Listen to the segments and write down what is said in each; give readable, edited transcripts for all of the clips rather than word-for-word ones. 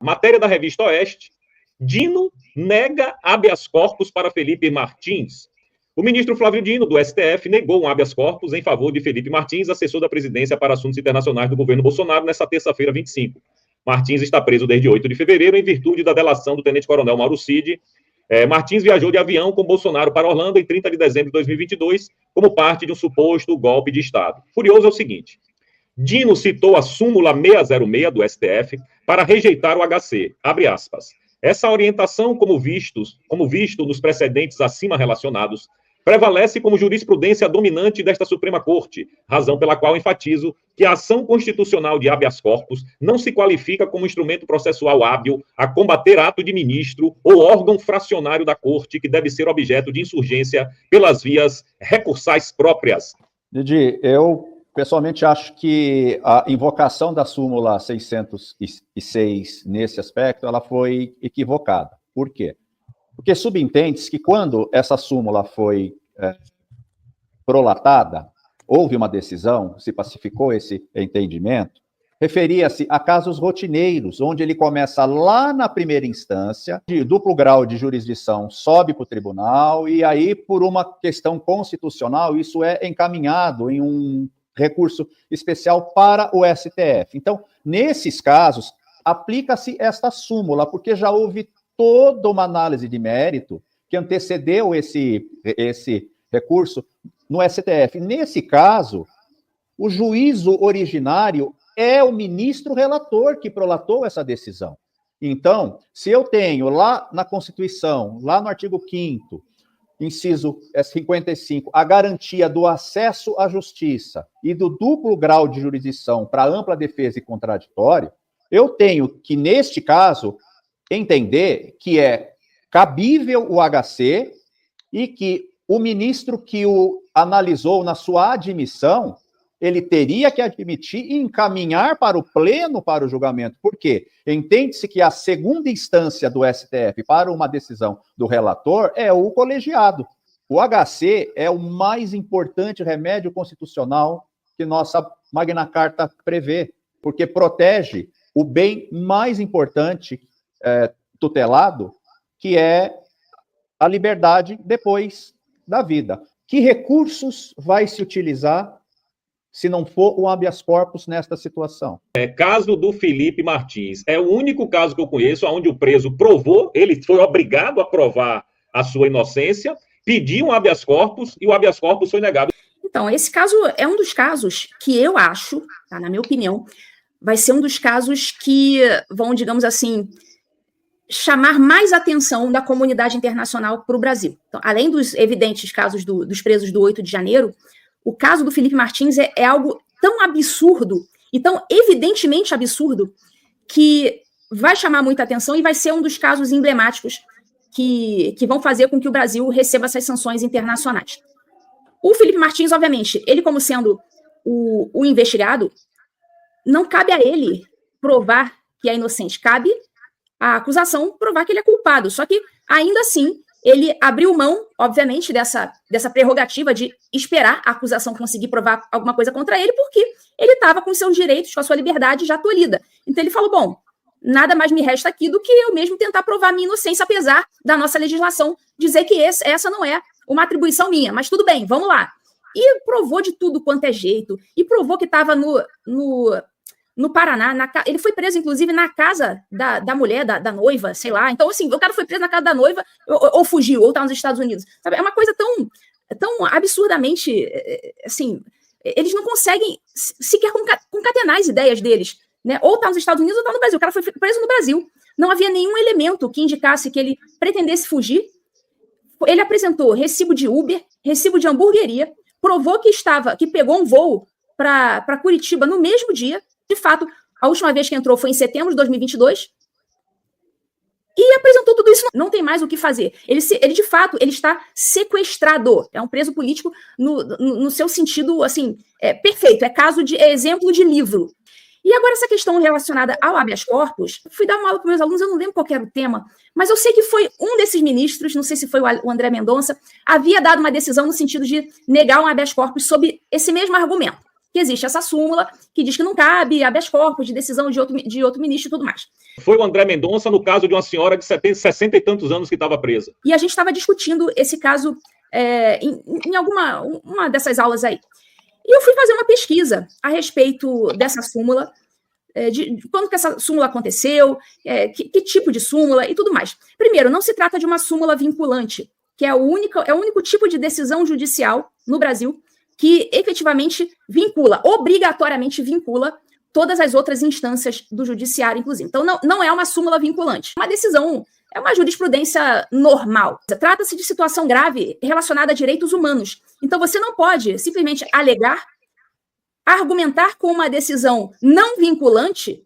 Matéria da revista Oeste, Dino nega habeas corpus para Felipe Martins. O ministro Flávio Dino, do STF, negou um habeas corpus em favor de Felipe Martins, assessor da presidência para assuntos internacionais do governo Bolsonaro, nesta terça-feira, 25. Martins está preso desde 8 de fevereiro em virtude da delação do tenente-coronel Mauro Cid. Martins viajou de avião com Bolsonaro para Orlando em 30 de dezembro de 2022, como parte de um suposto golpe de Estado. Curioso é o seguinte: Dino citou a súmula 606 do STF para rejeitar o HC. Abre aspas. Essa orientação, como visto nos precedentes acima relacionados, prevalece como jurisprudência dominante desta Suprema Corte, razão pela qual enfatizo que a ação constitucional de habeas corpus não se qualifica como instrumento processual hábil a combater ato de ministro ou órgão fracionário da Corte que deve ser objeto de insurgência pelas vias recursais próprias. Didi, eu pessoalmente acho que a invocação da súmula 606 nesse aspecto, ela foi equivocada. Por quê? Porque subentende-se que quando essa súmula foi prolatada, houve uma decisão, se pacificou esse entendimento, referia-se a casos rotineiros, onde ele começa lá na primeira instância, de duplo grau de jurisdição, sobe para o tribunal, e aí, por uma questão constitucional, isso é encaminhado em um recurso especial para o STF. Então, nesses casos, aplica-se esta súmula, porque já houve toda uma análise de mérito que antecedeu esse recurso no STF. Nesse caso, o juízo originário é o ministro relator que prolatou essa decisão. Então, se eu tenho lá na Constituição, lá no artigo 5º, inciso 55, a garantia do acesso à justiça e do duplo grau de jurisdição para ampla defesa e contraditório, eu tenho que, neste caso, entender que é cabível o HC e que o ministro que o analisou na sua admissão, ele teria que admitir e encaminhar para o pleno para o julgamento. Por quê? Entende-se que a segunda instância do STF para uma decisão do relator é o colegiado. O HC é o mais importante remédio constitucional que nossa Magna Carta prevê, porque protege o bem mais importante tutelado, que é a liberdade depois da vida. Que recursos vai se utilizar se não for o habeas corpus nesta situação? Caso do Felipe Martins. É o único caso que eu conheço onde o preso provou, ele foi obrigado a provar a sua inocência, pediu um habeas corpus e o habeas corpus foi negado. Então, esse caso é um dos casos que eu acho, tá, na minha opinião, vai ser um dos casos que vão, digamos assim, chamar mais atenção da comunidade internacional para o Brasil. Então, além dos evidentes casos dos presos do 8 de janeiro, o caso do Felipe Martins é algo tão absurdo e tão evidentemente absurdo que vai chamar muita atenção e vai ser um dos casos emblemáticos que vão fazer com que o Brasil receba essas sanções internacionais. O Felipe Martins, obviamente, ele como sendo o investigado, não cabe a ele provar que é inocente, cabe à acusação provar que ele é culpado. Só que, ainda assim, ele abriu mão, obviamente, dessa prerrogativa de esperar a acusação conseguir provar alguma coisa contra ele, porque ele estava com seus direitos, com a sua liberdade já tolhida. Então ele falou, bom, nada mais me resta aqui do que eu mesmo tentar provar a minha inocência, apesar da nossa legislação dizer que essa não é uma atribuição minha, mas tudo bem, vamos lá. E provou de tudo quanto é jeito, e provou que estava no Paraná, ele foi preso, inclusive, na casa da mulher, da noiva, sei lá. Então, assim, o cara foi preso na casa da noiva, ou fugiu, ou está nos Estados Unidos. Sabe? É uma coisa tão absurdamente, assim, eles não conseguem sequer concatenar as ideias deles, né? Ou está nos Estados Unidos ou está no Brasil. O cara foi preso no Brasil. Não havia nenhum elemento que indicasse que ele pretendesse fugir. Ele apresentou recibo de Uber, recibo de hamburgueria, provou que pegou um voo para Curitiba no mesmo dia. De fato, a última vez que entrou foi em setembro de 2022 e apresentou tudo isso. Não tem mais o que fazer. Ele de fato, ele está sequestrado. É um preso político no seu sentido, assim, perfeito. É exemplo de livro. E agora essa questão relacionada ao habeas corpus, fui dar uma aula para meus alunos, eu não lembro qual era o tema, mas eu sei que foi um desses ministros, não sei se foi o André Mendonça, havia dado uma decisão no sentido de negar um habeas corpus sob esse mesmo argumento. que existe essa súmula que diz que não cabe habeas corpus de decisão de outro ministro e tudo mais. Foi o André Mendonça no caso de uma senhora de 60 e tantos anos que estava presa. E a gente estava discutindo esse caso em uma dessas aulas aí. E eu fui fazer uma pesquisa a respeito dessa súmula, de quando que essa súmula aconteceu, que tipo de súmula e tudo mais. Primeiro, não se trata de uma súmula vinculante, que é o único tipo de decisão judicial no Brasil que efetivamente obrigatoriamente vincula todas as outras instâncias do judiciário, inclusive. Então, não é uma súmula vinculante. Uma decisão, é uma jurisprudência normal. Trata-se de situação grave relacionada a direitos humanos. Então, você não pode simplesmente argumentar com uma decisão não vinculante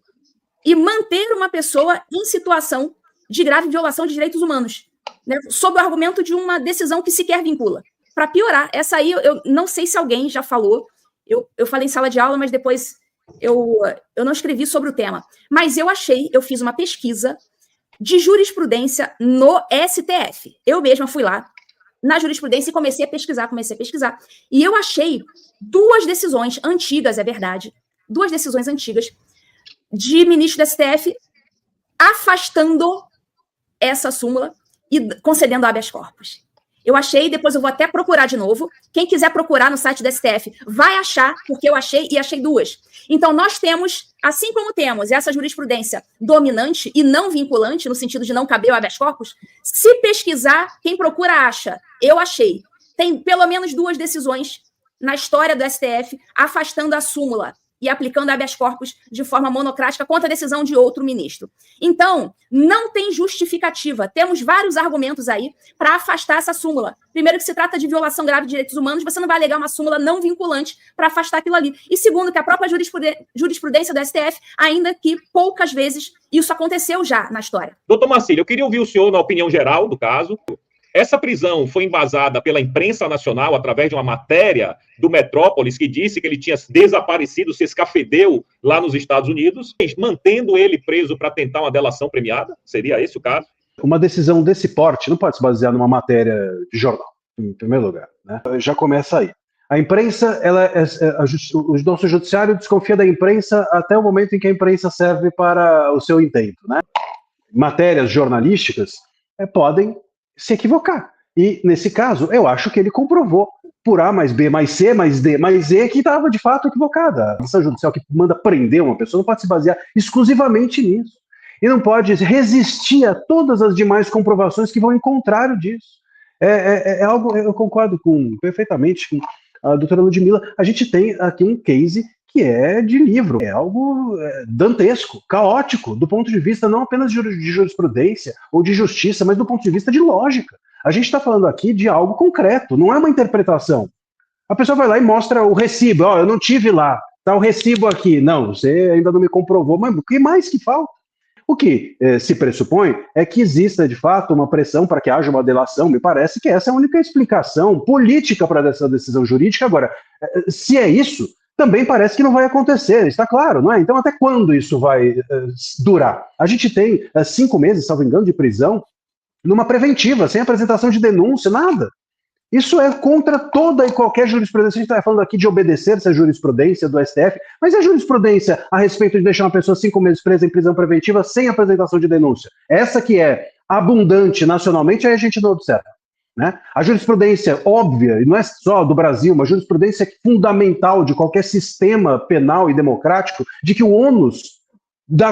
e manter uma pessoa em situação de grave violação de direitos humanos, né, sob o argumento de uma decisão que sequer vincula. Para piorar, essa aí, eu não sei se alguém já falou, eu falei em sala de aula, mas depois eu não escrevi sobre o tema. Mas eu fiz uma pesquisa de jurisprudência no STF. Eu mesma fui lá na jurisprudência e comecei a pesquisar. E eu achei duas decisões antigas, é verdade, duas decisões antigas de ministro do STF afastando essa súmula e concedendo habeas corpus. Eu achei, depois eu vou até procurar de novo. Quem quiser procurar no site do STF vai achar, porque eu achei e achei duas. Então, nós temos, assim como temos essa jurisprudência dominante e não vinculante, no sentido de não caber o habeas corpus, se pesquisar, quem procura acha. Eu achei. Tem pelo menos duas decisões na história do STF afastando a súmula e aplicando habeas corpus de forma monocrática contra a decisão de outro ministro. Então, não tem justificativa. Temos vários argumentos aí para afastar essa súmula. Primeiro, que se trata de violação grave de direitos humanos, você não vai alegar uma súmula não vinculante para afastar aquilo ali. E segundo, que a própria jurisprudência do STF, ainda que poucas vezes isso aconteceu já na história. Doutor Marcílio, eu queria ouvir o senhor na opinião geral do caso. Essa prisão foi embasada pela imprensa nacional através de uma matéria do Metrópolis que disse que ele tinha desaparecido, se escafedeu lá nos Estados Unidos, mantendo ele preso para tentar uma delação premiada? Seria esse o caso? Uma decisão desse porte não pode se basear numa matéria de jornal, em primeiro lugar, né? Já começa aí. A imprensa, o nosso judiciário desconfia da imprensa até o momento em que a imprensa serve para o seu intento, né? Matérias jornalísticas podem se equivocar. E, nesse caso, eu acho que ele comprovou, por A mais B mais C mais D mais E, que estava, de fato, equivocada. A decisão judicial que manda prender uma pessoa não pode se basear exclusivamente nisso. E não pode resistir a todas as demais comprovações que vão em contrário disso. É algo, eu concordo perfeitamente com a doutora Ludmila. A gente tem aqui um case que é de livro, é algo dantesco, caótico, do ponto de vista não apenas de jurisprudência ou de justiça, mas do ponto de vista de lógica. A gente está falando aqui de algo concreto, não é uma interpretação. A pessoa vai lá e mostra o recibo, eu não tive lá, tá o recibo aqui. Não, você ainda não me comprovou, mas o que mais que falta? O que se pressupõe é que exista, de fato, uma pressão para que haja uma delação. Me parece que essa é a única explicação política para essa decisão jurídica. Agora, se é isso, também parece que não vai acontecer, está claro, não é? Então, até quando isso vai durar? A gente tem 5 meses, salvo engano, de prisão, numa preventiva, sem apresentação de denúncia, nada. Isso é contra toda e qualquer jurisprudência. A gente está falando aqui de obedecer essa jurisprudência do STF, mas é jurisprudência a respeito de deixar uma pessoa 5 meses presa em prisão preventiva sem apresentação de denúncia. Essa que é abundante nacionalmente, aí a gente não observa. Né? A jurisprudência óbvia, e não é só do Brasil, uma jurisprudência fundamental de qualquer sistema penal e democrático, de que o ônus da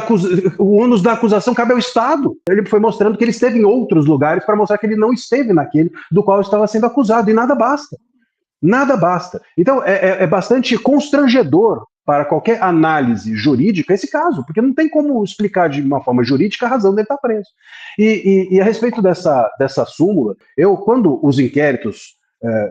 acusação cabe ao Estado. Ele foi mostrando que ele esteve em outros lugares para mostrar que ele não esteve naquele do qual estava sendo acusado, e nada basta. Nada basta. Então, é bastante constrangedor para qualquer análise jurídica esse caso, porque não tem como explicar de uma forma jurídica a razão dele estar preso. E a respeito dessa súmula, quando os inquéritos,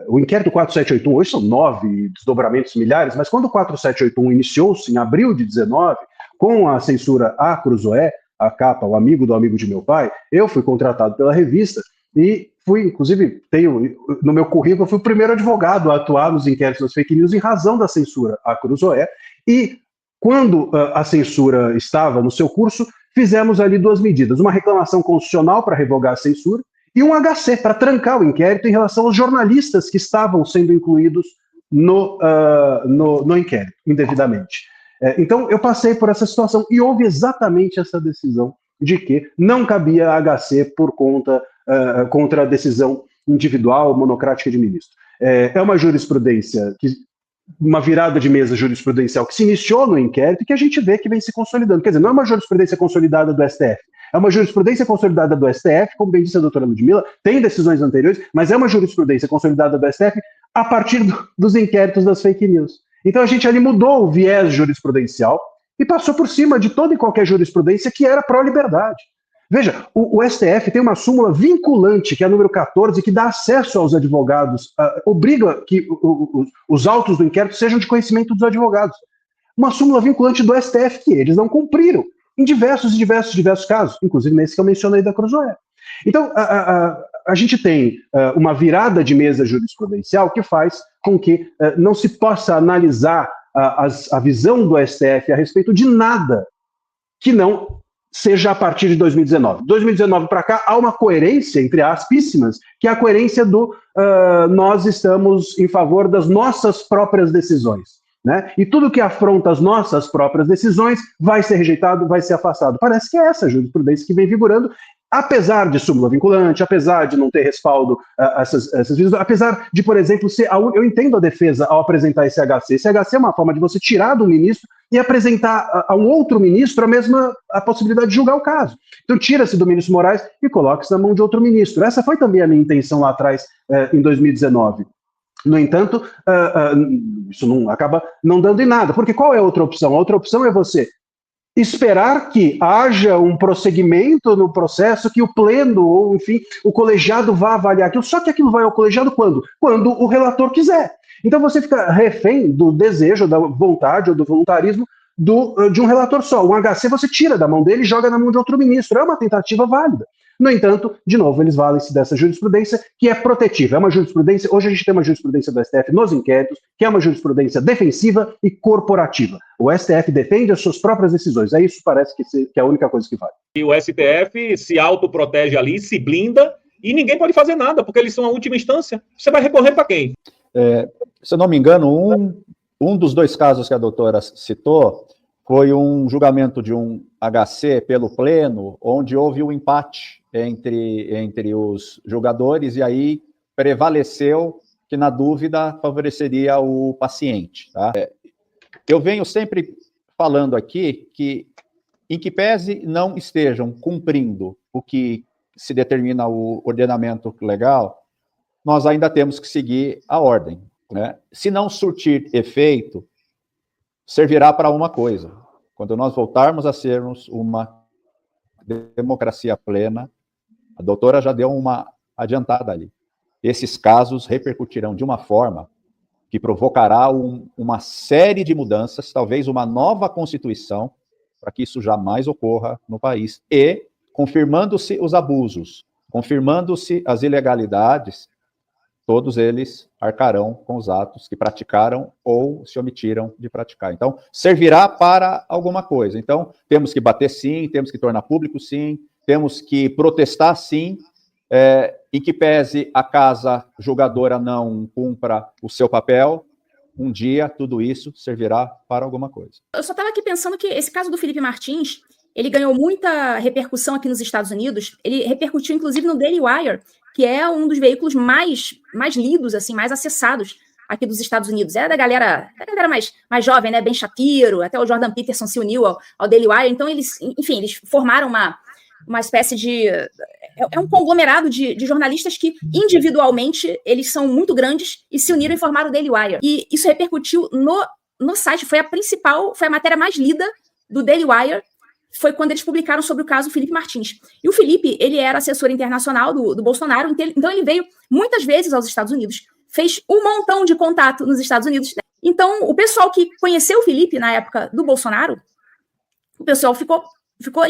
o inquérito 4781, hoje são 9 desdobramentos milhares, mas quando o 4781 iniciou-se em abril de 19, com a censura A Cruzoé, a capa, o amigo do amigo de meu pai, eu fui contratado pela revista e fui, inclusive, no meu currículo, eu fui o primeiro advogado a atuar nos inquéritos das fake news em razão da censura A Cruzoé, e quando a censura estava no seu curso, fizemos ali 2 medidas, uma reclamação constitucional para revogar a censura e um HC para trancar o inquérito em relação aos jornalistas que estavam sendo incluídos no inquérito, indevidamente. Então, eu passei por essa situação e houve exatamente essa decisão de que não cabia HC por contra a decisão individual, monocrática de ministro. É uma jurisprudência, uma virada de mesa jurisprudencial que se iniciou no inquérito e que a gente vê que vem se consolidando. Quer dizer, não é uma jurisprudência consolidada do STF, é uma jurisprudência consolidada do STF, como bem disse a doutora Ludmila, tem decisões anteriores, mas é uma jurisprudência consolidada do STF a partir dos inquéritos das fake news. Então a gente ali mudou o viés jurisprudencial e passou por cima de toda e qualquer jurisprudência que era pró-liberdade. Veja, o STF tem uma súmula vinculante, que é a número 14, que dá acesso aos advogados, obriga que os autos do inquérito sejam de conhecimento dos advogados. Uma súmula vinculante do STF que eles não cumpriram em diversos casos, inclusive nesse que eu mencionei da Cruzoé. Então, a gente tem uma virada de mesa jurisprudencial que faz com que não se possa analisar a visão do STF a respeito de nada que não seja a partir de 2019. 2019 para cá, há uma coerência, entre aspíssimas, que é a coerência do nós estamos em favor das nossas próprias decisões. Né? E tudo que afronta as nossas próprias decisões vai ser rejeitado, vai ser afastado. Parece que é essa jurisprudência que vem vigorando, apesar de súmula vinculante, apesar de não ter respaldo essas visões, apesar de, por exemplo, eu entendo a defesa ao apresentar esse HC. Esse HC é uma forma de você tirar do ministro e apresentar a um outro ministro a possibilidade de julgar o caso. Então tira-se do ministro Moraes e coloca-se na mão de outro ministro. Essa foi também a minha intenção lá atrás, em 2019. No entanto, isso acaba não dando em nada, porque qual é a outra opção? A outra opção é você esperar que haja um prosseguimento no processo, que o pleno, ou enfim, o colegiado vá avaliar aquilo, só que aquilo vai ao colegiado quando? Quando o relator quiser. Então você fica refém do desejo, da vontade ou do voluntarismo de um relator só. Um HC você tira da mão dele e joga na mão de outro ministro. É uma tentativa válida. No entanto, de novo, eles valem-se dessa jurisprudência que é protetiva. É uma jurisprudência, hoje a gente tem uma jurisprudência do STF nos inquéritos, que é uma jurisprudência defensiva e corporativa. O STF defende as suas próprias decisões. Isso parece que é a única coisa que vale. E o STF se autoprotege ali, se blinda, e ninguém pode fazer nada, porque eles são a última instância. Você vai recorrer para quem? Se eu não me engano, um dos dois casos que a doutora citou foi um julgamento de um HC pelo pleno, onde houve um empate entre os julgadores, e aí prevaleceu que, na dúvida, favoreceria o paciente. Tá? Eu venho sempre falando aqui que, em que pese não estejam cumprindo o que se determina o ordenamento legal, nós ainda temos que seguir a ordem. Né? Se não surtir efeito, servirá para uma coisa. Quando nós voltarmos a sermos uma democracia plena, a doutora já deu uma adiantada ali. Esses casos repercutirão de uma forma que provocará uma série de mudanças, talvez uma nova Constituição, para que isso jamais ocorra no país. E, confirmando-se os abusos, confirmando-se as ilegalidades, todos eles arcarão com os atos que praticaram ou se omitiram de praticar. Então, servirá para alguma coisa. Então, temos que bater sim, temos que tornar público sim, temos que protestar sim, em que pese a casa julgadora não cumpra o seu papel, um dia tudo isso servirá para alguma coisa. Eu só estava aqui pensando que esse caso do Felipe Martins, ele ganhou muita repercussão aqui nos Estados Unidos, ele repercutiu inclusive no Daily Wire, que é um dos veículos mais lidos, assim, mais acessados aqui dos Estados Unidos. É da galera mais jovem, né? Ben Shapiro, até o Jordan Peterson se uniu ao Daily Wire. Então, eles formaram uma espécie de... É um conglomerado de jornalistas que, individualmente, eles são muito grandes e se uniram e formaram o Daily Wire. E isso repercutiu no site, foi a matéria mais lida do Daily Wire, foi quando eles publicaram sobre o caso Felipe Martins. E o Felipe, ele era assessor internacional do Bolsonaro, então ele veio muitas vezes aos Estados Unidos, fez um montão de contato nos Estados Unidos. Né? Então, o pessoal que conheceu o Felipe na época do Bolsonaro, o pessoal ficou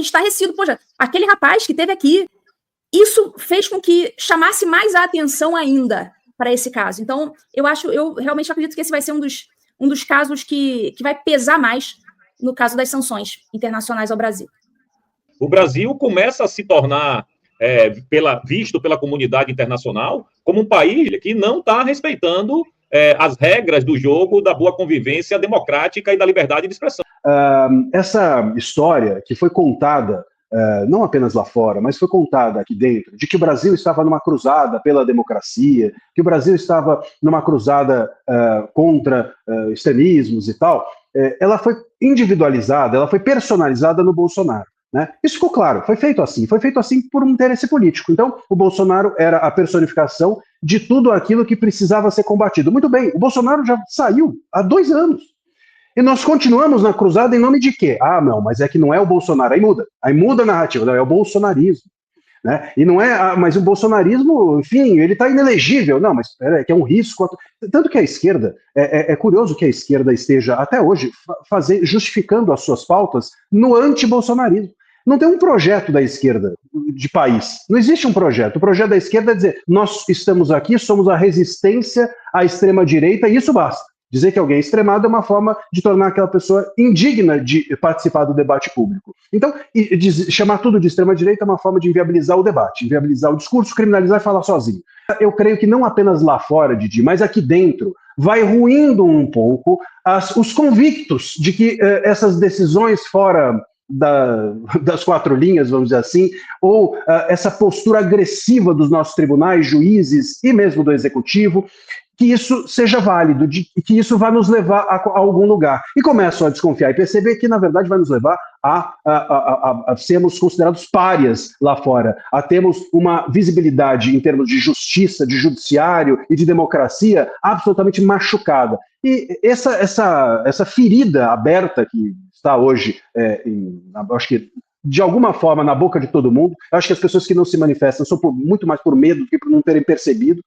estarrecido. Poxa, aquele rapaz que esteve aqui, isso fez com que chamasse mais a atenção ainda para esse caso. Então, eu realmente acredito que esse vai ser um dos casos que vai pesar mais no caso das sanções internacionais ao Brasil. O Brasil começa a se tornar, visto pela comunidade internacional, como um país que não está respeitando as regras do jogo da boa convivência democrática e da liberdade de expressão. Essa história que foi contada, não apenas lá fora, mas foi contada aqui dentro, de que o Brasil estava numa cruzada pela democracia, que o Brasil estava numa cruzada contra extremismos e tal, ela foi individualizada, ela foi personalizada no Bolsonaro. Né? Isso ficou claro, foi feito assim por um interesse político. Então, o Bolsonaro era a personificação de tudo aquilo que precisava ser combatido. Muito bem, o Bolsonaro já saiu há 2 anos. E nós continuamos na cruzada em nome de quê? Não, mas é que não é o Bolsonaro. Aí muda a narrativa, não, é o bolsonarismo. Né? E não é, mas o bolsonarismo, enfim, ele está inelegível. Não, mas espera, que é um risco. Tanto que a esquerda, é curioso que a esquerda esteja, até hoje, justificando as suas pautas no anti-bolsonarismo. Não tem um projeto da esquerda de país. Não existe um projeto. O projeto da esquerda é dizer, nós estamos aqui, somos a resistência à extrema-direita e isso basta. Dizer que alguém é extremado é uma forma de tornar aquela pessoa indigna de participar do debate público. Então, chamar tudo de extrema-direita é uma forma de inviabilizar o debate, inviabilizar o discurso, criminalizar e falar sozinho. Eu creio que não apenas lá fora, Didi, mas aqui dentro, vai ruindo um pouco os convictos de que essas decisões fora das 4 linhas, vamos dizer assim, ou essa postura agressiva dos nossos tribunais, juízes e mesmo do executivo, que isso seja válido, que isso vá nos levar a algum lugar. E começam a desconfiar e perceber que, na verdade, vai nos levar a sermos considerados párias lá fora, a termos uma visibilidade em termos de justiça, de judiciário e de democracia absolutamente machucada. E essa ferida aberta que está hoje, acho que de alguma forma na boca de todo mundo, acho que as pessoas que não se manifestam são muito mais por medo do que por não terem percebido.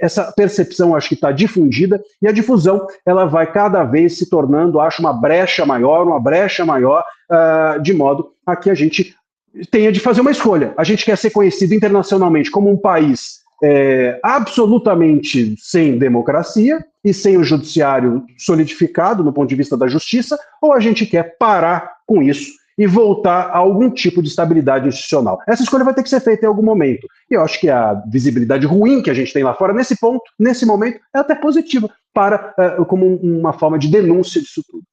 Essa percepção acho que está difundida e a difusão ela vai cada vez se tornando, acho, uma brecha maior, de modo a que a gente tenha de fazer uma escolha. A gente quer ser conhecido internacionalmente como um país absolutamente sem democracia e sem o judiciário solidificado no ponto de vista da justiça, ou a gente quer parar com isso e voltar a algum tipo de estabilidade institucional. Essa escolha vai ter que ser feita em algum momento. E eu acho que a visibilidade ruim que a gente tem lá fora, nesse ponto, nesse momento, é até positiva, como uma forma de denúncia disso tudo.